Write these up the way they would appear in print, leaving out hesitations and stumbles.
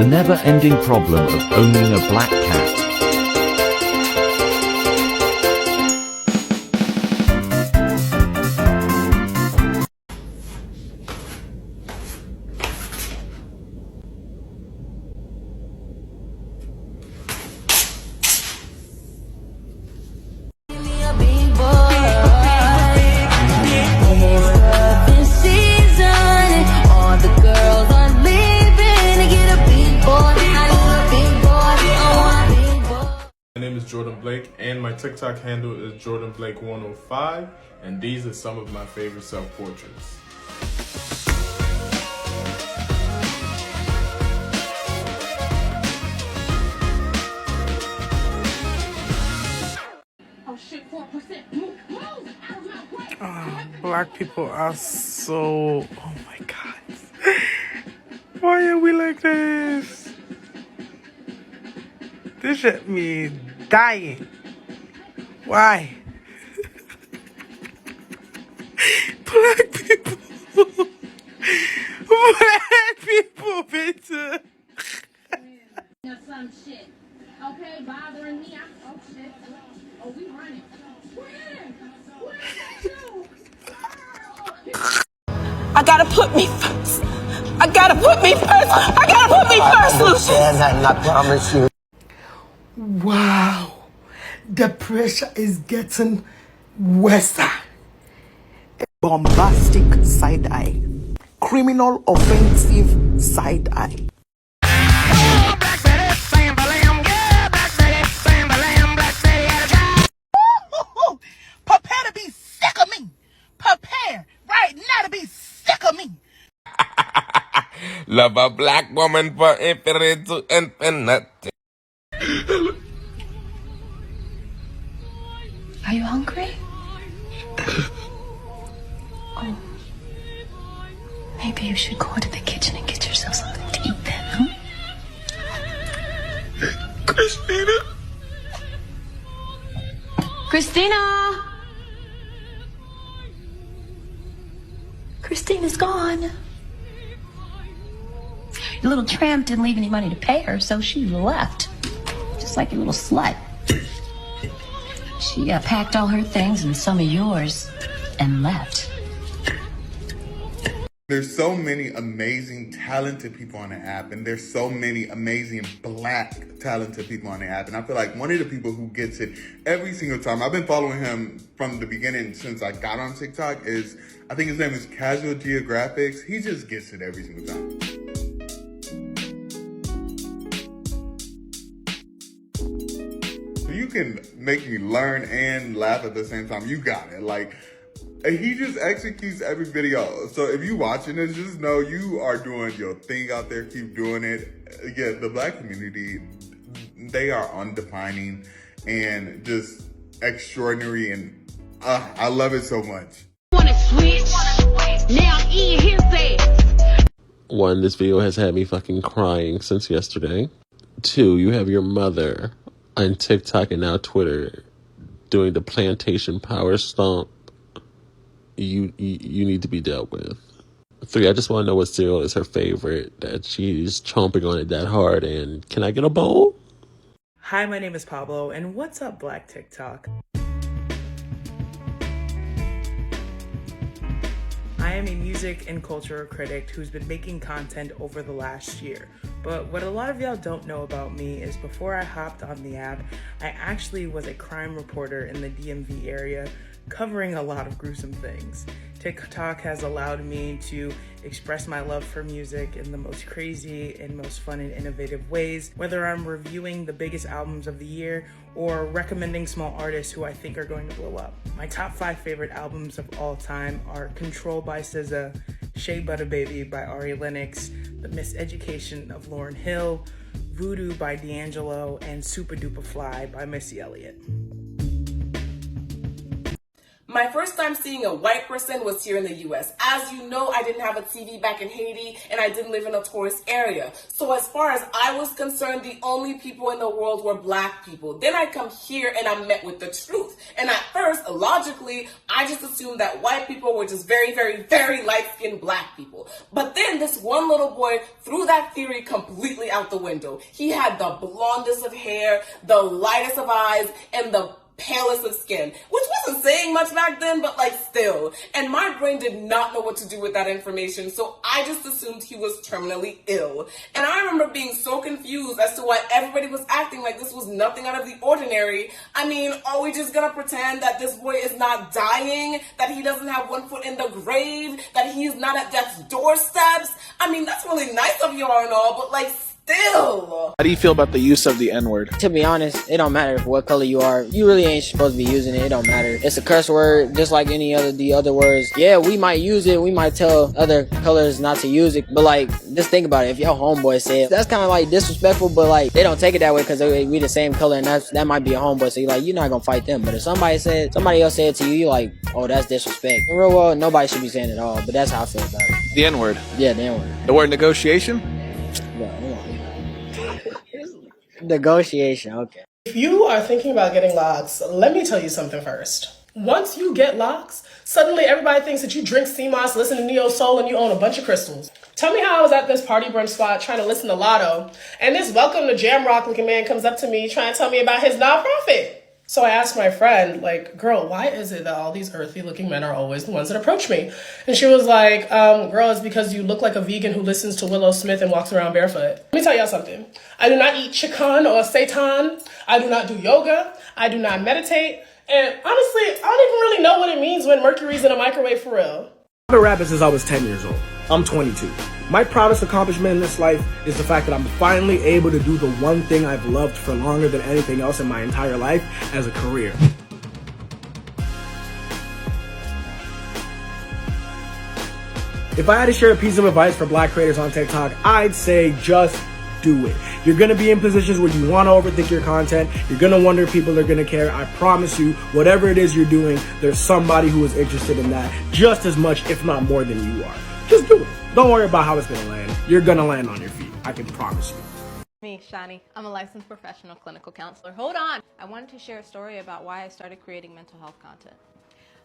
The never-ending problem of owning a black cat. My name is Jordan Blake, and my TikTok handle is Jordan Blake 105, and these are some of my favorite self-portraits. Black people are so... Oh my God. Why are we like this? This shit me dying. Why? Black people. Black people, bitch. Some shit. Okay, bothering me. Oh shit. Oh, we running. I gotta put me first. I gotta put me first. I gotta put me first, Lucius. And I promise you. Wow. The pressure is getting worse. Bombastic side eye. Criminal offensive side eye. Prepare to be sick of me. Prepare right now to be sick of me. Love a black woman for infinite to infinity. Are you hungry? Oh. Maybe you should go to the kitchen and get yourself something to eat then, huh? Christina. Christina! Christina's gone. Your little tramp didn't leave any money to pay her, so she left. Just like your little slut. She packed all her things and some of yours and left. There's so many amazing, talented people on the app, and there's so many amazing black talented people on the app. And I feel like one of the people who gets it every single time, I've been following him from the beginning since I got on TikTok, is, I think his name is Casual Geographics. He just gets it every single time. You can make me learn and laugh at the same time. You got it. Like, he just executes every video. So if you watching this, just know you are doing your thing out there. Keep doing it. Yeah, the black community, they are undefining and just extraordinary, and I love it so much. Wanna switch? Now I'm in his ass. One, this video has had me fucking crying since yesterday. Two, you have your mother on TikTok and now Twitter doing the plantation power stomp. You need to be dealt with. Three, I just want to know what cereal is her favorite, that she's chomping on it that hard, and can I get a bowl? Hi, my name is Pablo, and what's up, Black TikTok? I am a music and culture critic who's been making content over the last year. But what a lot of y'all don't know about me is before I hopped on the app, I actually was a crime reporter in the DMV area, covering a lot of gruesome things. TikTok has allowed me to express my love for music in the most crazy and most fun and innovative ways, whether I'm reviewing the biggest albums of the year or recommending small artists who I think are going to blow up. My top 5 favorite albums of all time are Control by SZA, Shea Butter Baby by Ari Lennox, The Miseducation of Lauryn Hill, Voodoo by D'Angelo, and Super Duper Fly by Missy Elliott. My first time seeing a white person was here in the US. As you know, I didn't have a TV back in Haiti and I didn't live in a tourist area. So as far as I was concerned, the only people in the world were black people. Then I come here and I'm met with the truth. And at first, logically, I just assumed that white people were just very, very, very light-skinned black people. But then this one little boy threw that theory completely out the window. He had the blondest of hair, the lightest of eyes, and the palest of skin, which wasn't saying much back then, but like still. And my brain did not know what to do with that information, so I just assumed he was terminally ill. And I remember being so confused as to why everybody was acting like this was nothing out of the ordinary. I mean, are we just gonna pretend that this boy is not dying, that he doesn't have one foot in the grave, that he's not at death's doorsteps? I mean, that's really nice of y'all and all, but like still. How do you feel about the use of the N-word? To be honest, it don't matter what color you are. You really ain't supposed to be using it. It don't matter. It's a curse word, just like any other the other words. Yeah, we might use it. We might tell other colors not to use it. But like, just think about it. If your homeboy say it, that's kind of like disrespectful. But like, they don't take it that way because we the same color, and that might be a homeboy. So you're like, you're not gonna fight them. But if somebody else said it to you, you're like, oh, that's disrespect. In real world, nobody should be saying it at all. But that's how I feel about it. The N-word. Yeah, the N-word. The word negotiation? Negotiation, okay. If you are thinking about getting locks, let me tell you something first. Once you get locks, suddenly everybody thinks that you drink sea moss, listen to Neo Soul, and you own a bunch of crystals. Tell me how I was at this party brunch spot trying to listen to Lotto, and this welcome to Jam Rock looking man comes up to me trying to tell me about his nonprofit. So I asked my friend, like, girl, why is it that all these earthy looking men are always the ones that approach me? And she was like, girl, it's because you look like a vegan who listens to Willow Smith and walks around barefoot. Let me tell y'all something. I do not eat chicken or seitan. I do not do yoga. I do not meditate. And honestly, I don't even really know what it means when mercury's in a microwave for real. I've been rapping since I was 10 years old. I'm 22. My proudest accomplishment in this life is the fact that I'm finally able to do the one thing I've loved for longer than anything else in my entire life as a career. If I had to share a piece of advice for black creators on TikTok, I'd say just do it. You're going to be in positions where you want to overthink your content. You're going to wonder if people are going to care. I promise you, whatever it is you're doing, there's somebody who is interested in that just as much, if not more than you are. Just do it. Don't worry about how it's going to land. You're going to land on your feet. I can promise you. Me, Shani. I'm a licensed professional clinical counselor. Hold on. I wanted to share a story about why I started creating mental health content.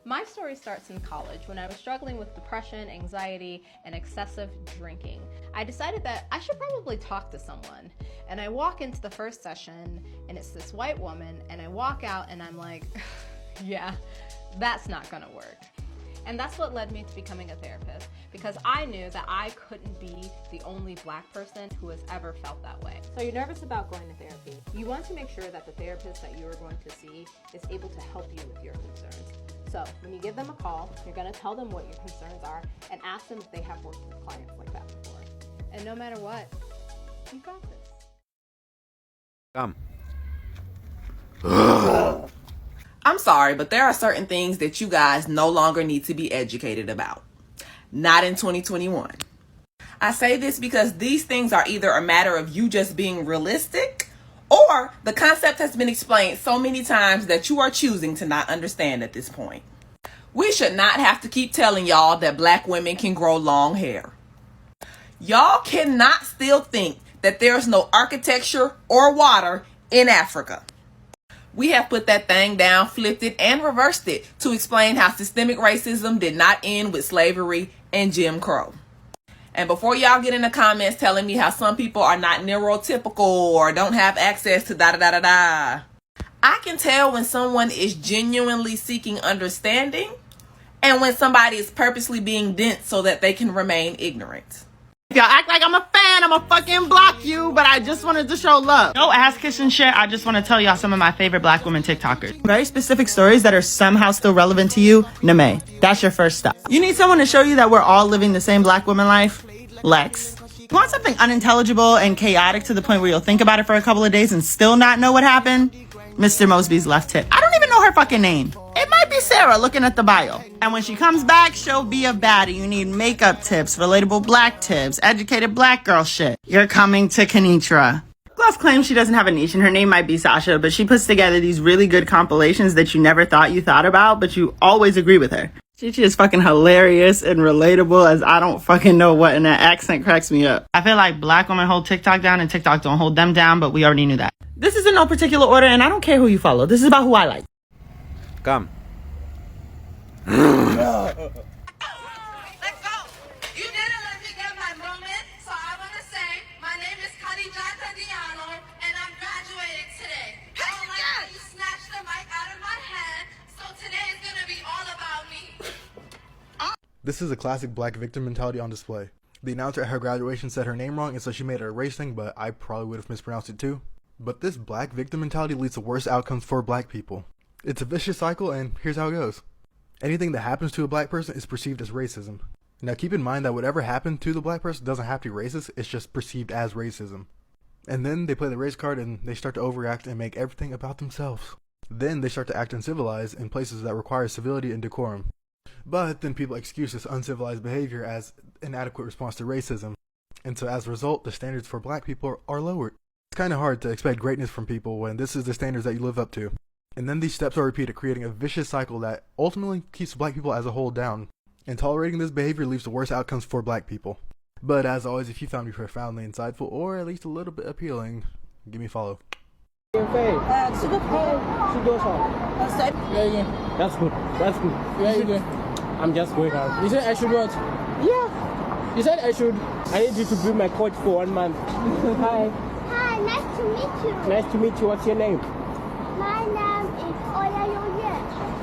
My story starts in college when I was struggling with depression, anxiety, and excessive drinking. I decided that I should probably talk to someone. And I walk into the first session and it's this white woman, and I walk out and I'm like, yeah, that's not gonna work. And that's what led me to becoming a therapist, because I knew that I couldn't be the only black person who has ever felt that way. So you're nervous about going to therapy. You want to make sure that the therapist that you are going to see is able to help you with your concerns. So when you give them a call, you're going to tell them what your concerns are and ask them if they have worked with clients like that before. And no matter what, you got this. I'm sorry, but there are certain things that you guys no longer need to be educated about. Not in 2021. I say this because these things are either a matter of you just being realistic, or the concept has been explained so many times that you are choosing to not understand at this point. We should not have to keep telling y'all that black women can grow long hair. Y'all cannot still think that there's no architecture or water in Africa. We have put that thing down, flipped it, and reversed it to explain how systemic racism did not end with slavery and Jim Crow. And before y'all get in the comments telling me how some people are not neurotypical or don't have access to da-da-da-da-da, I can tell when someone is genuinely seeking understanding and when somebody is purposely being dense so that they can remain ignorant. If y'all act like I'm a fan, I'ma fucking block you, but I just wanted to show love. No ass kissing shit, I just want to tell y'all some of my favorite black women TikTokers. Very specific stories that are somehow still relevant to you, Name. That's your first step. You need someone to show you that we're all living the same black woman life? Lex. You want something unintelligible and chaotic to the point where you'll think about it for a couple of days and still not know what happened? Mr. Mosby's left hip. I don't even know her fucking name. It might be Sarah looking at the bio. And when she comes back, she'll be a baddie. You need makeup tips, relatable black tips, educated black girl shit. You're coming to Kenitra. Boss claims she doesn't have a niche and her name might be Sasha, but she puts together these really good compilations that you never thought you thought about, but you always agree with her. Chichi is fucking hilarious and relatable as I don't fucking know what, and that accent cracks me up. I feel like black women hold TikTok down and TikTok don't hold them down, but we already knew that. This is in no particular order, and I don't care who you follow. This is about who I like. Come. This is a classic black victim mentality on display. The announcer at her graduation said her name wrong, and so she made it a race thing, but I probably would have mispronounced it too. But this black victim mentality leads to worse outcomes for black people. It's a vicious cycle, and here's how it goes. Anything that happens to a black person is perceived as racism. Now keep in mind that whatever happened to the black person doesn't have to be racist, it's just perceived as racism. And then they play the race card and they start to overreact and make everything about themselves. Then they start to act uncivilized in places that require civility and decorum. But then people excuse this uncivilized behavior as an adequate response to racism. And so as a result, the standards for black people are lowered. It's kind of hard to expect greatness from people when this is the standards that you live up to. And then these steps are repeated, creating a vicious cycle that ultimately keeps black people as a whole down. And tolerating this behavior leads to worse outcomes for black people. But as always, if you found me profoundly insightful or at least a little bit appealing, give me a follow. That's good. That's good. Very good. I'm just going out. You said I should what? Yeah. You said I need you to be my coach for 1 month. Hi. Hi, nice to meet you. Nice to meet you. What's your name? My name is Oya Yoye.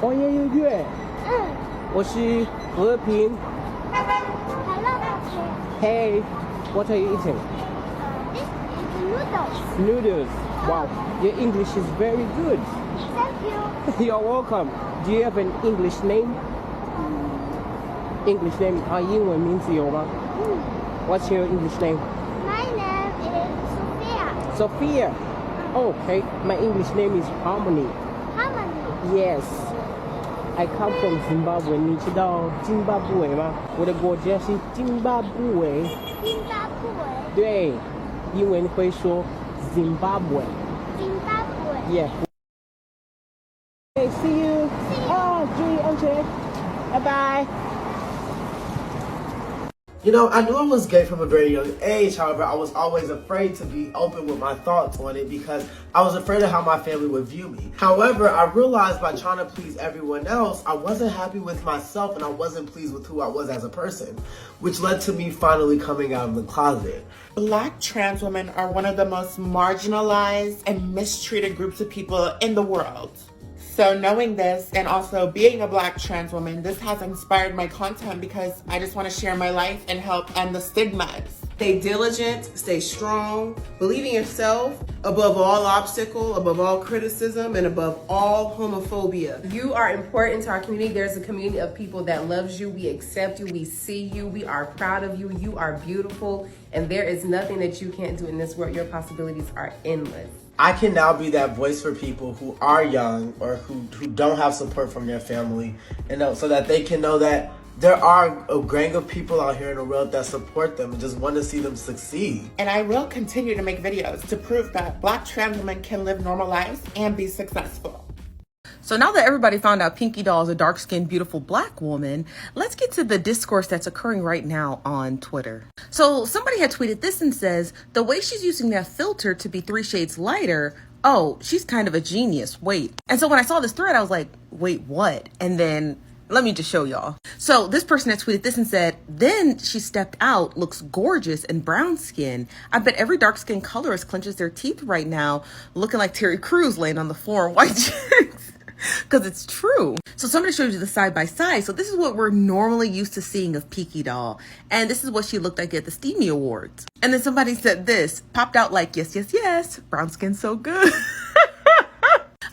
Oya Yoye. 我是和平. Hello. Hey, what are you eating? This is noodles. Noodles. Wow, your English is very good. Thank you. You're welcome. Do you have an English name? English name 英文名字有吗? What's your English name? My name is Sophia. Sophia. Oh, okay. My English name is Harmony. Harmony. Yes. I come from Zimbabwe. 你知道津巴布韦吗？我的国家是津巴布韦。津巴布韦。对，英文会说 Zimbabwe. Zimbabwe. Yeah. Hey, see you. See you. Oh, Julie, okay. Bye-bye. You know, I knew I was gay from a very young age. However, I was always afraid to be open with my thoughts on it because I was afraid of how my family would view me. However, I realized by trying to please everyone else, I wasn't happy with myself and I wasn't pleased with who I was as a person, which led to me finally coming out of the closet. Black trans women are one of the most marginalized and mistreated groups of people in the world. So knowing this and also being a Black trans woman, this has inspired my content because I just want to share my life and help end the stigmas. Stay diligent, stay strong, believe in yourself, above all obstacle, above all criticism, and above all homophobia. You are important to our community. There's a community of people that loves you. We accept you. We see you. We are proud of you. You are beautiful. And there is nothing that you can't do in this world. Your possibilities are endless. I can now be that voice for people who are young or who don't have support from their family, and so that they can know that there are a gang of people out here in the world that support them and just want to see them succeed. And I will continue to make videos to prove that Black trans women can live normal lives and be successful. So now that everybody found out Pinky Doll is a dark-skinned, beautiful Black woman, let's get to the discourse that's occurring right now on Twitter. So somebody had tweeted this and says, the way she's using that filter to be 3 shades lighter, oh, she's kind of a genius, wait. And so when I saw this thread, I was like, wait, what? And then let me just show y'all. So this person had tweeted this and said, then she stepped out, looks gorgeous and brown skin. I bet every dark skin colorist clenches their teeth right now, looking like Terry Crews laying on the floor in white chicks. Because it's true. So somebody showed you the side by side. So this is what we're normally used to seeing of Pinky Doll. And this is what she looked like at the Steamy Awards. And then somebody said this, popped out like, yes, yes, yes, brown skin so good.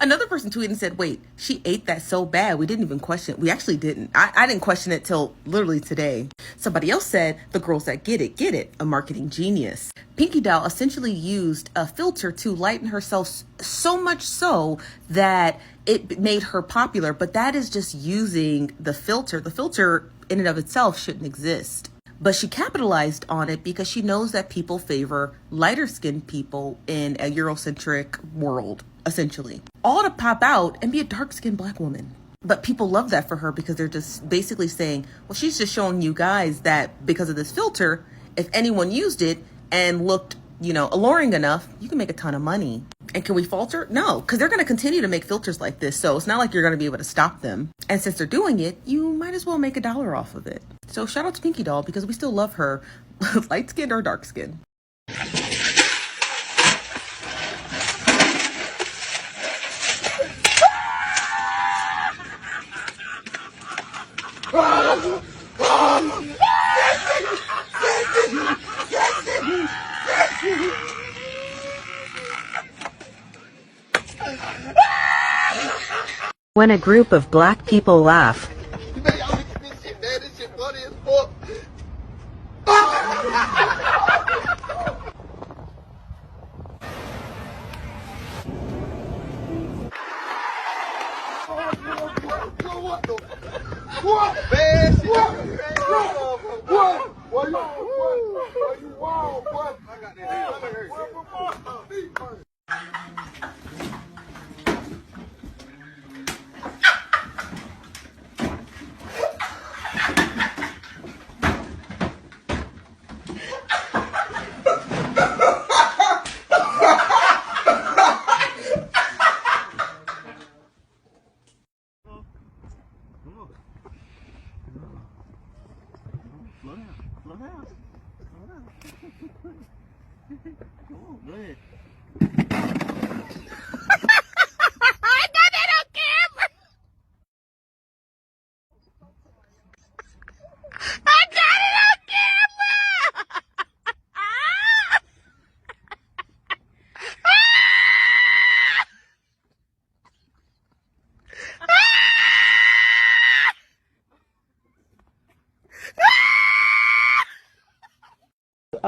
Another person tweeted and said, wait, she ate that so bad. We didn't even question it. We actually didn't. I didn't question it till literally today. Somebody else said, the girls that get it, a marketing genius. Pinky Doll essentially used a filter to lighten herself so much so that it made her popular. But that is just using the filter. The filter in and of itself shouldn't exist. But she capitalized on it because she knows that people favor lighter skinned people in a Eurocentric world, essentially. All to pop out and be a dark skinned black woman. But people love that for her because they're just basically saying, well, she's just showing you guys that because of this filter, if anyone used it and looked, alluring enough, you can make a ton of money. And can we falter? No, because they're going to continue to make filters like this. So it's not like you're going to be able to stop them. And since they're doing it, you might as well make $1 off of it. So shout out to Pinky Doll because we still love her, light skinned or dark skinned. When a group of black people laugh,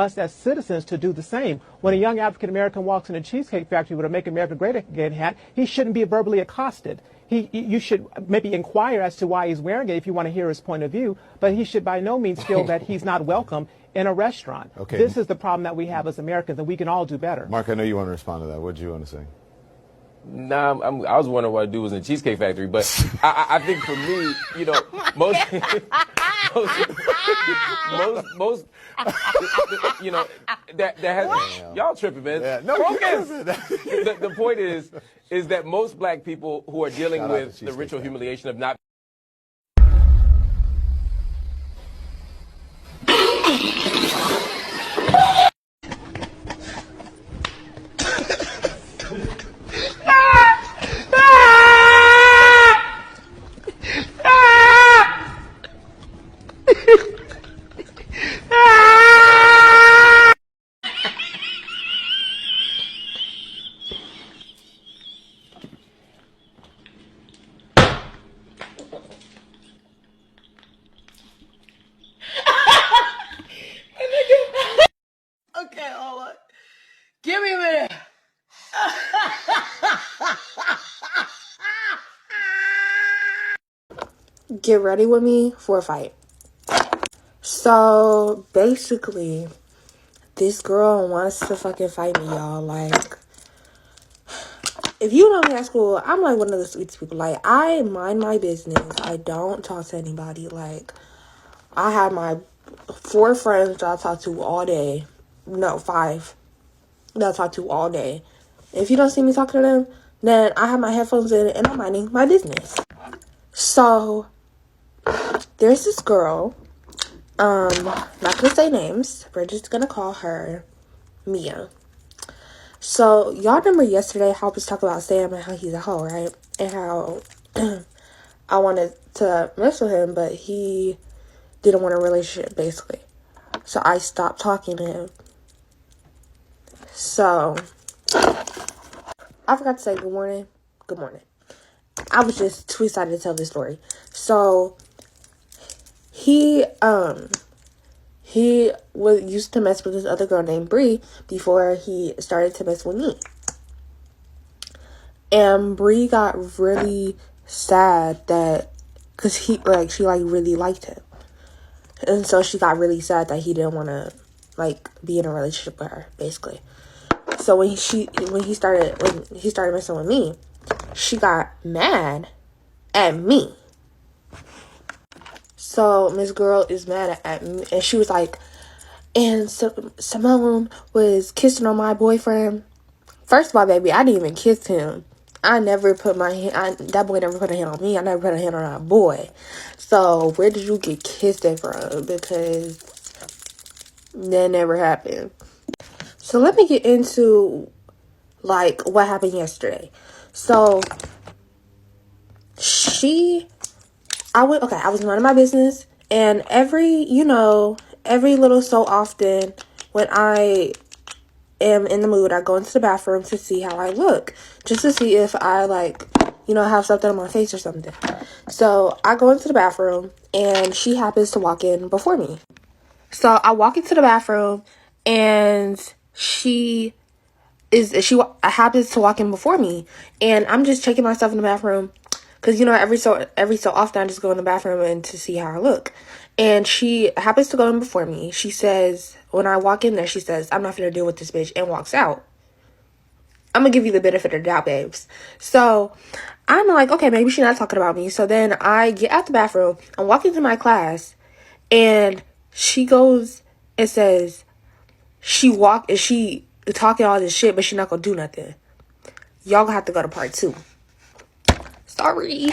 us as citizens to do the same. When a young African American walks in a Cheesecake Factory with a Make America Great Again hat, he shouldn't be verbally accosted. You should maybe inquire as to why he's wearing it if you want to hear his point of view, but he should by no means feel that he's not welcome in a restaurant. Okay. This is the problem that we have as Americans, and we can all do better. Mark, I know you want to respond to that. What do you want to say? Nah, I was wondering what I do was in the Cheesecake Factory, but I think for me, most that has y'all tripping, man. Yeah, no, focus. The point is that most black people who are dealing with the ritual humiliation of not. Okay, hold on. Give me a minute. Get ready with me for a fight. So basically, this girl wants to fucking fight me, y'all. Like, if you know me at school, I'm like one of the sweetest people. Like, I mind my business. I don't talk to anybody. Like, I have my 4 friends that I talk to all day. No, 5 that I talk to all day. If you don't see me talking to them, then I have my headphones in and I'm minding my business. So there's this girl, not gonna say names, we're just gonna call her Mia. So y'all remember yesterday how I was talking about Sam and how he's a hoe, right? And how I wanted to mess with him, but he didn't want a relationship, basically. So I stopped talking to him. So I forgot to say good morning. Good morning. I was just too excited to tell this story. So he used to mess with this other girl named Bree before he started to mess with me. And Bree got really sad that, cause she really liked him. And so she got really sad that he didn't want to, like, be in a relationship with her, basically. So when he started messing with me, she got mad at me. So Miss Girl is mad at me, and she was like, and Simone was kissing on my boyfriend. First of all, baby, I didn't even kiss him. I never put my hand, that boy never put a hand on me. I never put a hand on that boy. So where did you get kissed at from? Because that never happened. So let me get into, like, what happened yesterday. So I was minding my business, and every little so often when I am in the mood, I go into the bathroom to see how I look, just to see if I, like, have something on my face or something. So I go into the bathroom, and she happens to walk in before me. So I walk into the bathroom, and she happens to walk in before me, and I'm just checking myself in the bathroom, because every so often I just go in the bathroom and to see how I look. And she happens to go in before me. She says, when I walk in there, she says, "I'm not gonna deal with this bitch," and walks out. I'm gonna give you the benefit of the doubt, babes. So I'm like, okay, maybe she's not talking about me. So then I get out the bathroom, I'm walking to my class, and she goes and says, she talking all this shit, but she not gonna do nothing. Y'all gonna have to go to part 2. Sorry.